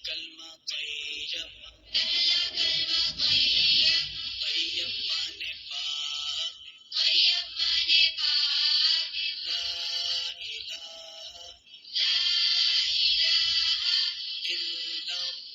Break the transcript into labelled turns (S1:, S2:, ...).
S1: کلمہ طیب، پہلا کلمہ طیب، طیب مانے پاک، طیب مانے پاک، لا الہ، لا الہ الا